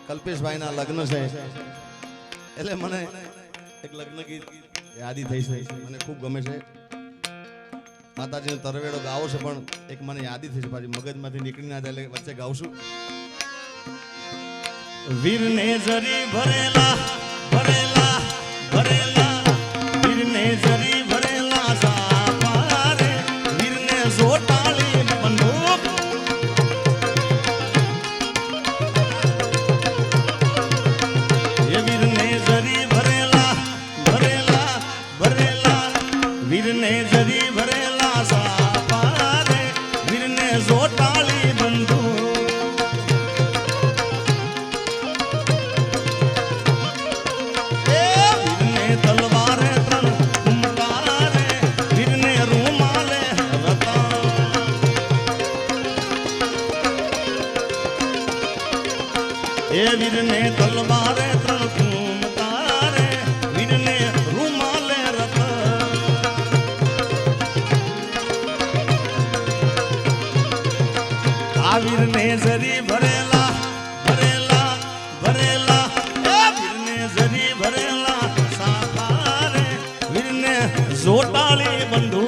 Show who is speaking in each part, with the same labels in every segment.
Speaker 1: કલ્પેશભાઈના લગ્ન છે એટલે મને એક લગ્ન ગીત યાદી થઈ છે, મને ખૂબ ગમે છે. માતાજીનો તરવેડો ગાવો છે પણ એક મને યાદી થઈ છે, પાછી મગજમાંથી નીકળી ના જાય એટલે વચ્ચે ગાવશું.
Speaker 2: વીરને જરી ભરેલા ભરેલા ભરેલા વીરને જરી ભરેલા સાપારે વીરને જોટાળી બંદૂક એ વીરને જરી ભરેલા ભરેલા ભરેલા વીરને જરી ભરેલા સાપારે વીરને જોટાળી બંદૂક વીરને તલવારે ત્રણ કુમ તારે વીરને રૂમાલે રત આ વીરને જરી ભરેલા ભરેલા ભરેલા વીરને જરી ભરેલા સાપારે વીરને જોટાળી બંધુ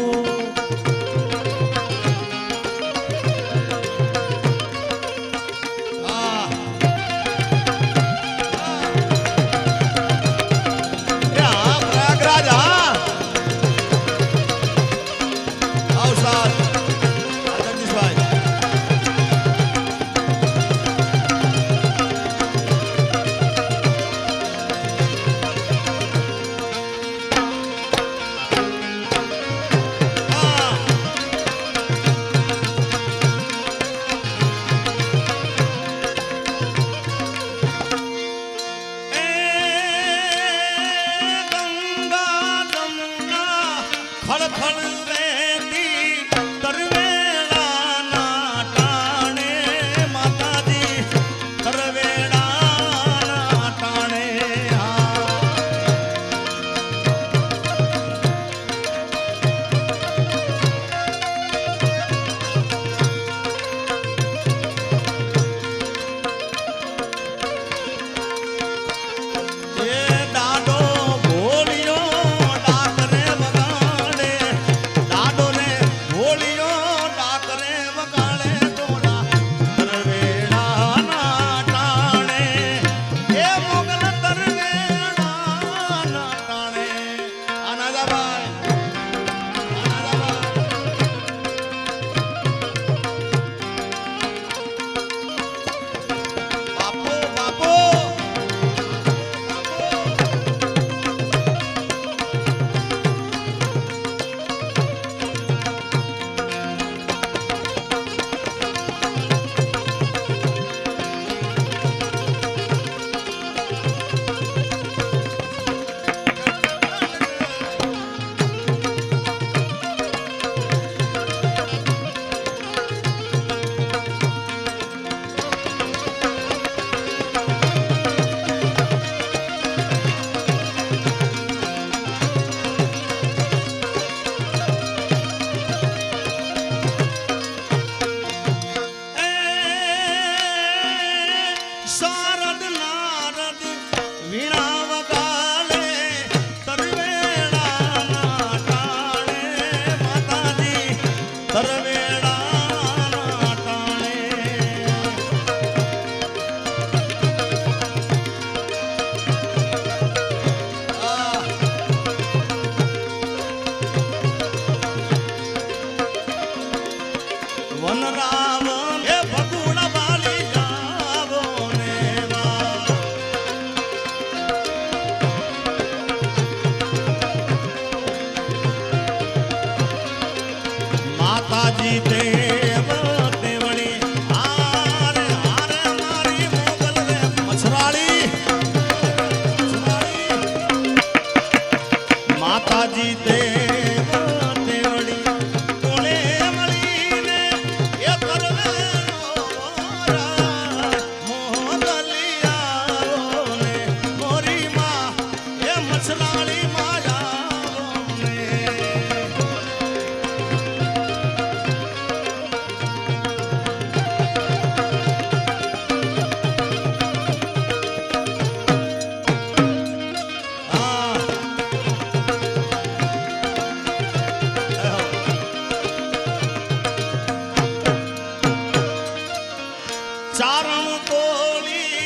Speaker 2: તોલી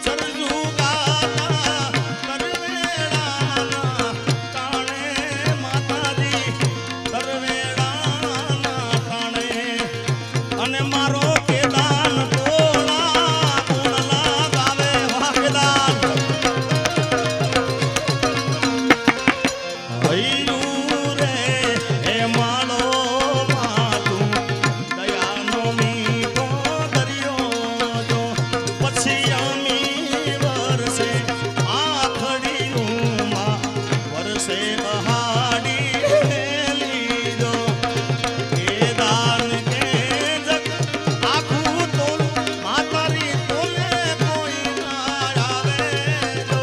Speaker 2: ચરજુ ગાતા તરવેડાના ટાણે માતાજી તરવેડાના ટાણે અને મારો કેદાન તોળા ગુણલા ગાવે વાકેદાન હૈયું રે હે માળો માતું દયાનો મીઠો દરિયો જો પછી અમી વરસે આખડીયુંમાં વરસે બહાડી લીધો એ દાન કે જગ આખું તોલું માતારી તોલે કોઈ ના આવે જો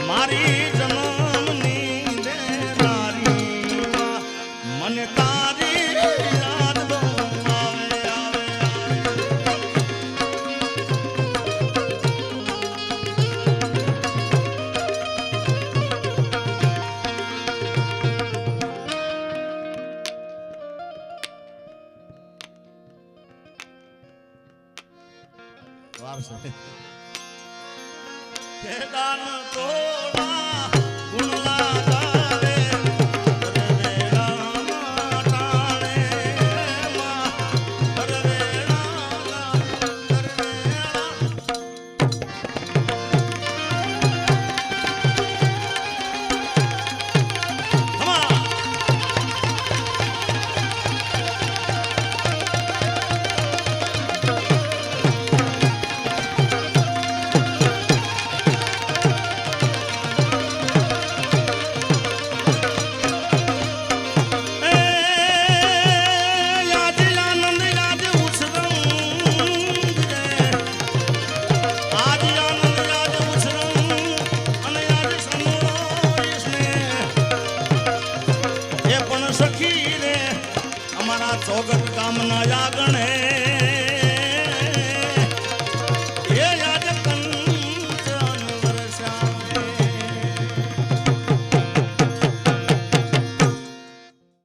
Speaker 2: મારી જન્મની દેનારીમાં મને તારી યાદ બહુ આવે
Speaker 1: વારસે
Speaker 2: કેદાન તોળા ગુણલા ગાવે તરવેડાના ટાણે માં તરવેડાના હમા યાદ આનંદ યાદ ઉછરંગ આજ આનંદ યાદ ઉછરંગ અને યાદ સંગોઈસને એ પણ સખી રે અમારા ચોગટ ગામના યાગણ